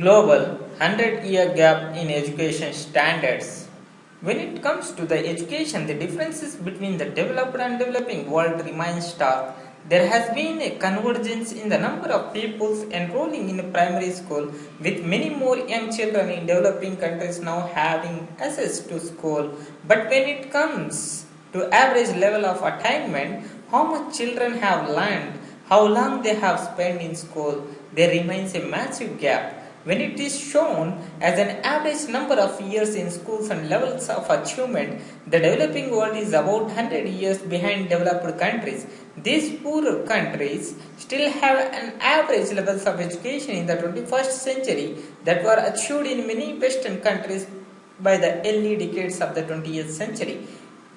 Global 100-year gap in education standards. When it comes to the education, the differences between the developed and developing world remain stark. There has been a convergence in the number of pupils enrolling in primary school, with many more young children in developing countries now having access to school. But when it comes to average level of attainment, how much children have learned, how long they have spent in school, there remains a massive gap. When it is shown as an average number of years in schools and levels of achievement, the developing world is about 100 years behind developed countries. These poorer countries still have an average levels of education in the 21st century that were achieved in many Western countries by the early decades of the 20th century.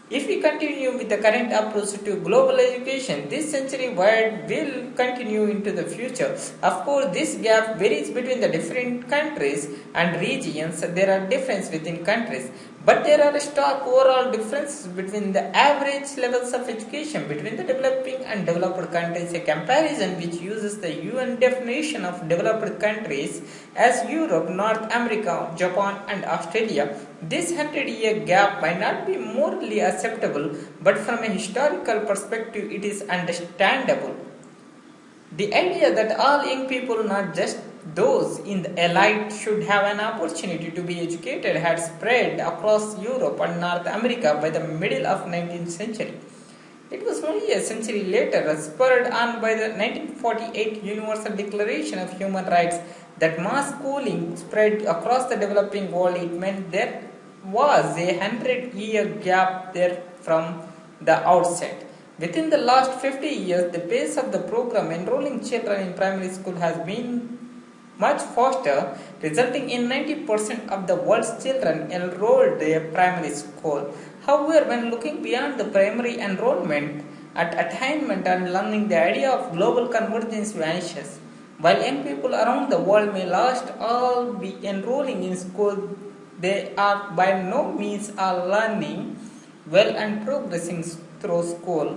If we continue with the current approach to global education, this century wide will continue into the future. Of course, this gap varies between the different countries and regions. There are differences within countries, but there are stark overall differences between the average levels of education between the developing and developed countries. A comparison which uses the UN definition of developed countries as Europe, North America, Japan, and Australia. This 100-year gap might not be morally acceptable, but from a historical perspective, it is understandable. The idea that all young people, not just those in the elite, should have an opportunity to be educated had spread across Europe and North America by the middle of 19th century. It was only a century later, spurred on by the 1948 Universal Declaration of Human Rights, that mass schooling spread across the developing world. It meant there was a 100-year gap there from the outset. Within the last 50 years, the pace of the program enrolling children in primary school has been much faster, resulting in 90% of the world's children enrolled in primary school. However, when looking beyond the primary enrollment at attainment and learning, the idea of global convergence vanishes. While young people around the world may last all be enrolling in school, they are by no means all learning well and progressing through school.